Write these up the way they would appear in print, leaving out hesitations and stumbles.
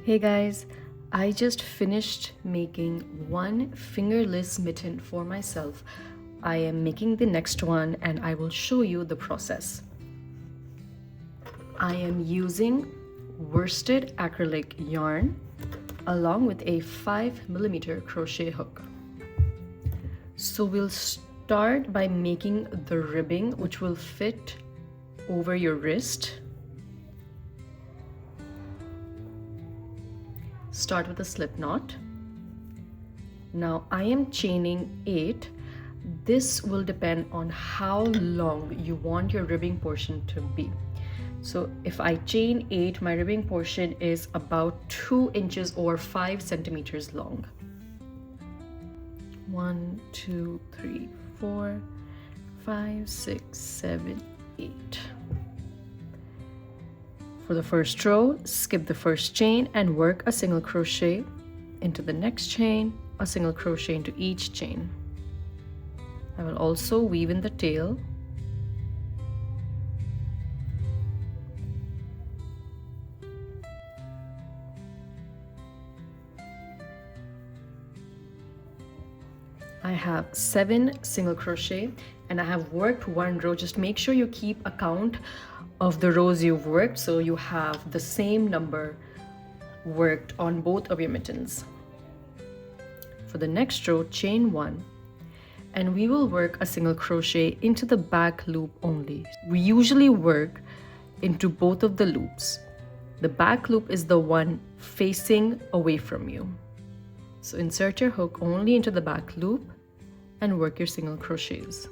Hey guys, I just finished making one fingerless mitten for myself. I am making the next one and I will show you the process. I am using worsted acrylic yarn along with a 5mm crochet hook. So we'll start by making the ribbing, which will fit over your wrist. Start with a slip knot. Now I am chaining 8. This will depend on how long you want your ribbing portion to be. So if I chain 8, my ribbing portion is about 2 inches or 5 centimeters long. 1, 2, 3, 4, 5, 6, 7, 8. For the first row, skip the first chain and work a single crochet into the next chain, a single crochet into each chain. I will also weave in the tail. I have 7 single crochet and I have worked one row. Just make sure you keep account of the rows you've worked so you have the same number worked on both of your mittens. For the next row, chain 1 and we will work a single crochet into the back loop only. We usually work into both of the loops. The back loop is the one facing away from you. So insert your hook only into the back loop and work your single crochets.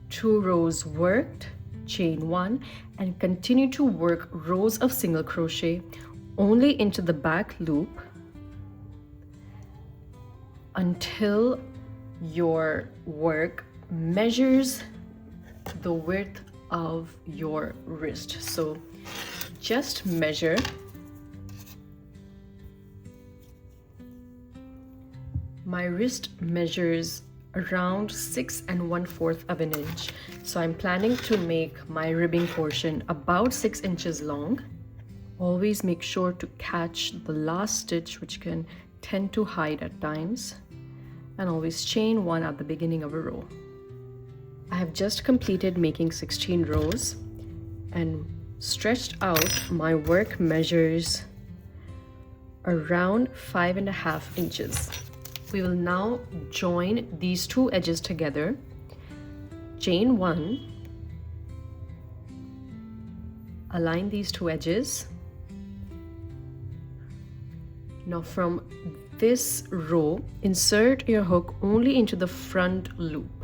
Two rows worked, chain 1 and continue to work rows of single crochet only into the back loop until your work measures the width of your wrist. So just measure. My wrist measures around 6 1/4 of an inch. So I'm planning to make my ribbing portion about 6 inches long. Always make sure to catch the last stitch, which can tend to hide at times. And always chain 1 at the beginning of a row. I have just completed making 16 rows and stretched out. My work measures around 5 1/2 inches. We will now join these two edges together. Chain 1, align these two edges. Now from this row, insert your hook only into the front loop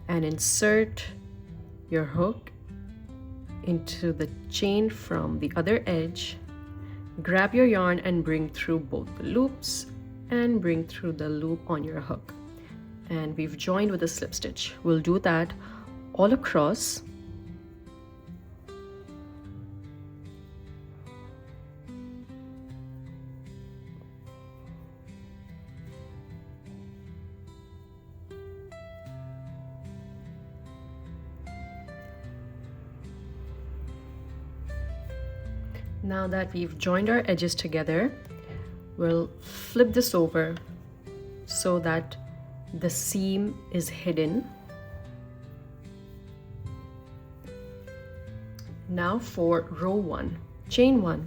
and insert your hook into the chain from the other edge. Grab your yarn and bring through both the loops and bring through the loop on your hook. And we've joined with a slip stitch. We'll do that all across. Now that we've joined our edges together, we'll flip this over so that the seam is hidden. Now for row 1, chain 1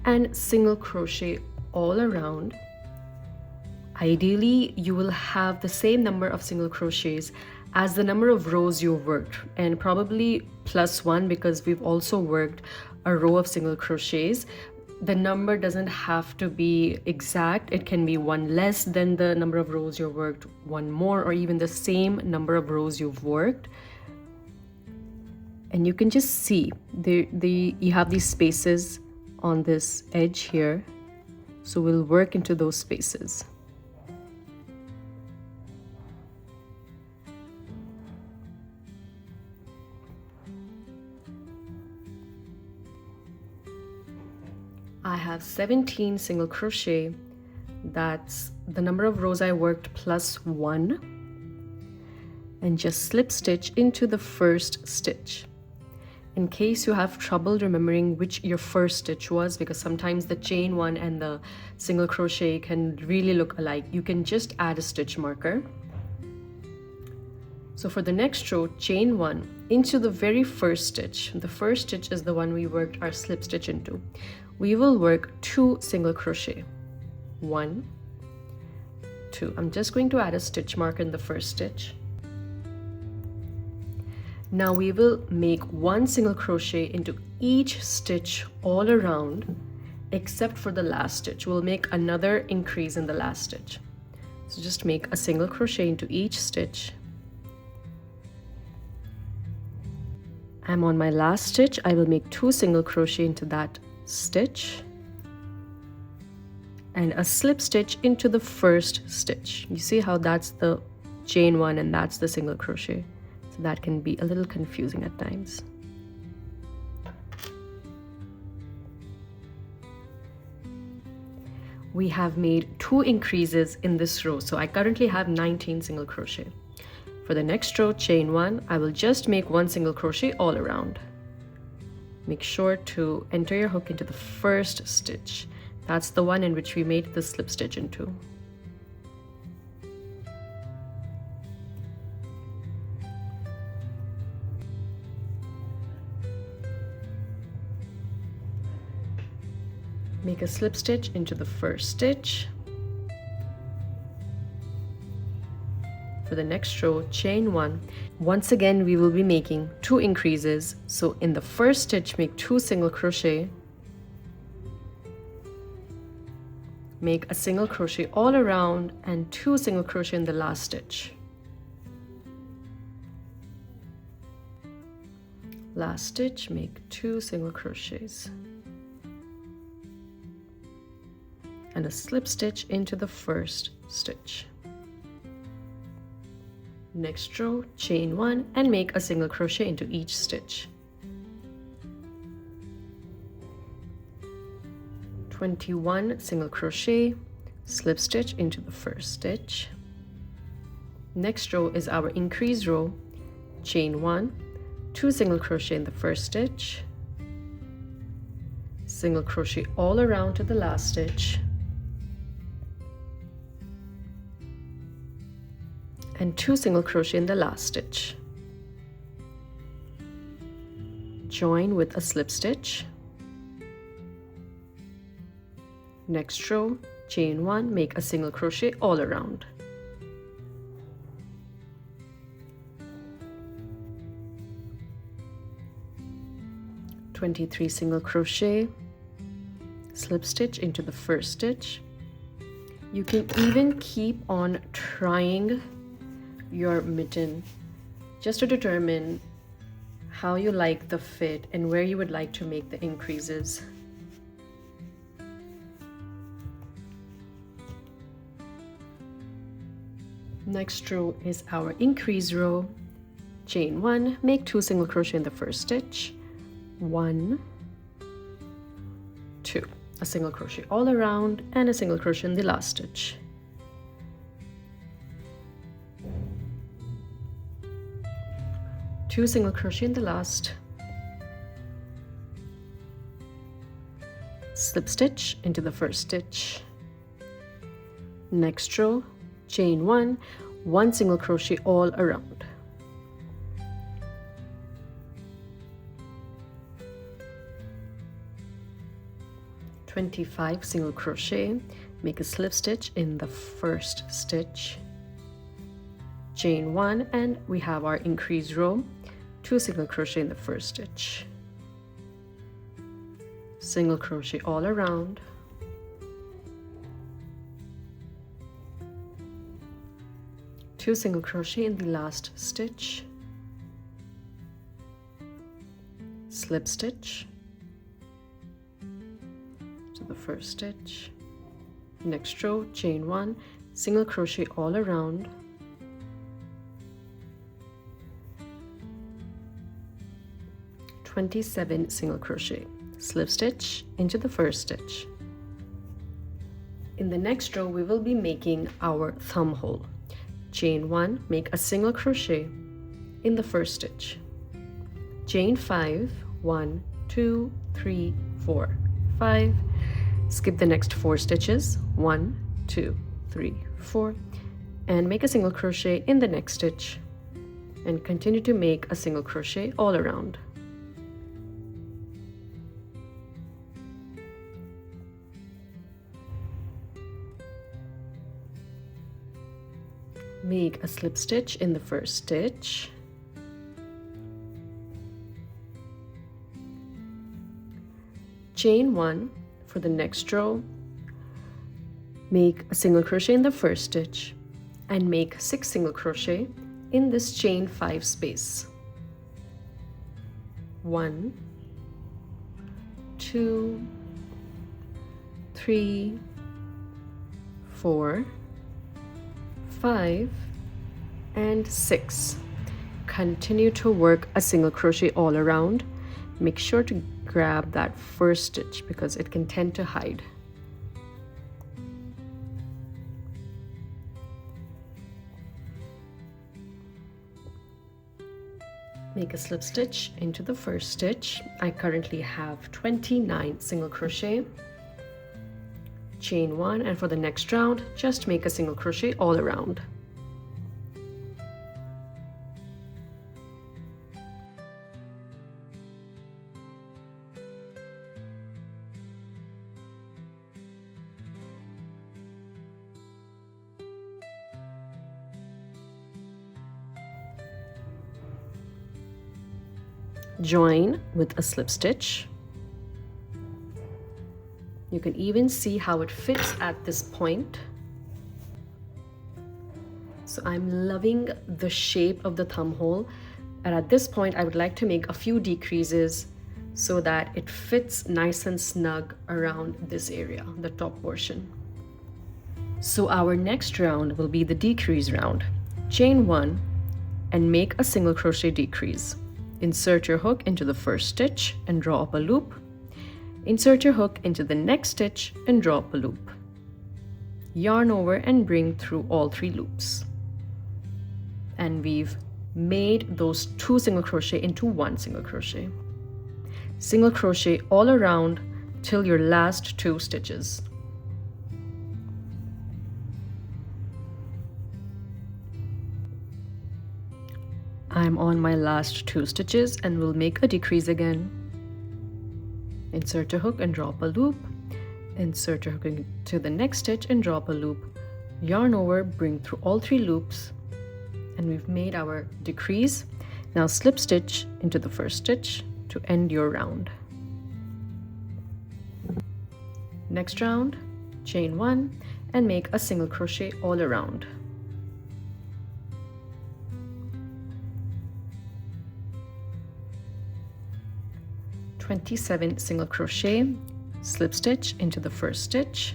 and single crochet all around. Ideally, you will have the same number of single crochets as the number of rows you've worked, and probably +1 because we've also worked a row of single crochets. The number doesn't have to be exact. It can be one less than the number of rows you worked, one more, or even the same number of rows you've worked. And you can just see you have these spaces on this edge here. So we'll work into those spaces. I have 17 single crochet. That's the number of rows I worked +1. and just slip stitch into the first stitch. In case you have trouble remembering which your first stitch was, because sometimes the chain one and the single crochet can really look alike, you can just add a stitch marker. So for the next row, chain one into the very first stitch. The first stitch is the one we worked our slip stitch into. We will work 2 single crochet. 1, 2. I'm just going to add a stitch mark in the first stitch. Now we will make 1 single crochet into each stitch all around, except for the last stitch. We'll make another increase in the last stitch. So just make a single crochet into each stitch. I'm on my last stitch. I will make 2 single crochet into that stitch and a slip stitch into the first stitch. You see how that's the chain one and that's the single crochet. So that can be a little confusing at times. We have made 2 increases in this row. So I currently have 19 single crochet. For the next row, chain 1, I will just make 1 single crochet all around. Make sure to enter your hook into the first stitch. That's the one in which we made the slip stitch into. Make a slip stitch into the first stitch. For the next row, chain 1. Once again, we will be making 2 increases. So in the first stitch, make 2 single crochet. Make a single crochet all around and 2 single crochet in the last stitch. Last stitch, make 2 single crochets. And a slip stitch into the first stitch. Next row, chain 1 and make a single crochet into each stitch. 21 single crochet, slip stitch into the first stitch. Next row is our increase row, chain 1, 2 single crochet in the first stitch, single crochet all around to the last stitch, and 2 single crochet in the last stitch. Join with a slip stitch. Next row, chain 1, make a single crochet all around. (23) single crochet, slip stitch into the first stitch. You can even keep on trying your mitten just to determine how you like the fit and where you would like to make the increases. Next row is our increase row, chain 1, make 2 single crochet in the first stitch, 1, 2, a single crochet all around and a single crochet in the last stitch. Two single crochet in the last, slip stitch into the first stitch. Next row, chain 1, 1 single crochet all around. (25) single crochet, make a slip stitch in the first stitch, chain 1, and we have our increase row, 2 single crochet in the first stitch, single crochet all around, two single crochet in the last stitch, slip stitch to the first stitch. Next row, chain 1, single crochet all around, (27) single crochet, slip stitch into the first stitch. In the next row, we will be making our thumb hole. chain 1, make a single crochet in the first stitch, chain 5, 1, 2, 3, 4, 5, skip the next 4 stitches, 1, 2, 3, 4, and make a single crochet in the next stitch, and continue to make a single crochet all around. Make a slip stitch in the first stitch, chain 1 for the next row, make a single crochet in the first stitch, and make 6 single crochet in this chain 5 space. 1, 2, 3, 4, 5, and 6. Continue to work a single crochet all around. Make sure to grab that first stitch because it can tend to hide. Make a slip stitch into the first stitch. I currently have 29 single crochet. Chain 1, and for the next round, just make a single crochet all around. Join with a slip stitch. You can even see how it fits at this point. So I'm loving the shape of the thumb hole, and at this point I would like to make a few decreases so that it fits nice and snug around this area, the top portion. So our next round will be the decrease round. Chain 1 and make a single crochet decrease. Insert your hook into the first stitch and draw up a loop. Insert your hook into the next stitch and draw up a loop. Yarn over and bring through all 3 loops. And we've made those 2 single crochet into 1 single crochet. Single crochet all around till your last 2 stitches. I'm on my last 2 stitches and will make a decrease again. Insert a hook and draw up a loop. Insert your hook into the next stitch and draw up a loop. Yarn over, bring through all 3 loops, and we've made our decrease. Now slip stitch into the first stitch to end your round. Next round, chain 1 and make a single crochet all around. (27) single crochet, slip stitch into the first stitch.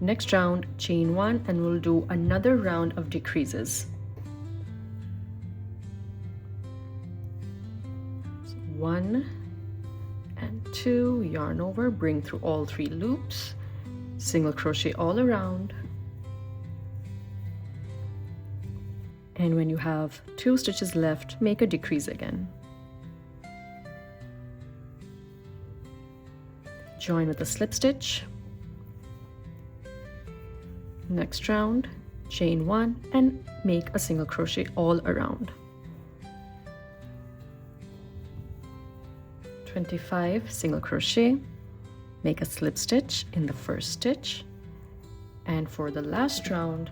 Next round, chain 1, and we'll do another round of decreases. So 1 and 2, yarn over, bring through all 3 loops, single crochet all around. And when you have 2 stitches left, make a decrease again. Join with a slip stitch. Next round, chain 1 and make a single crochet all around. 25 single crochet, make a slip stitch in the first stitch, and for the last round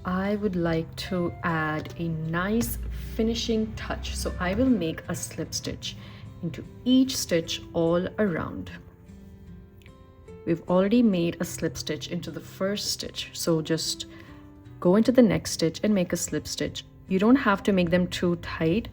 I would like to add a nice finishing touch, so I will make a slip stitch into each stitch all around. We've already made a slip stitch into the first stitch, so just go into the next stitch and make a slip stitch. You don't have to make them too tight.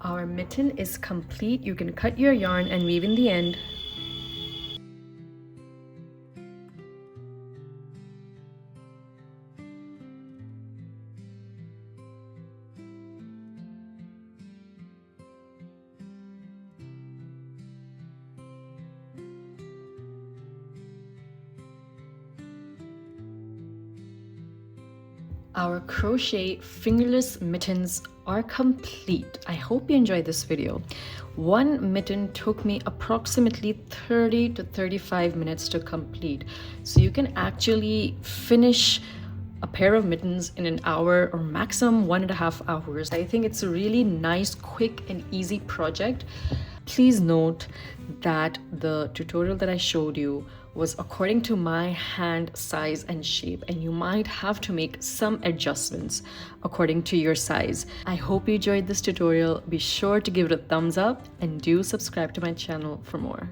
Our mitten is complete. You can cut your yarn and weave in the end. Our crochet fingerless mittens are complete. I hope you enjoyed this video. One mitten took me approximately 30 to 35 minutes to complete. So you can actually finish a pair of mittens in an hour or maximum 1.5 hours. I think it's a really nice, quick and easy project. Please note that the tutorial that I showed you was according to my hand size and shape, and you might have to make some adjustments according to your size. I hope you enjoyed this tutorial. Be sure to give it a thumbs up and do subscribe to my channel for more.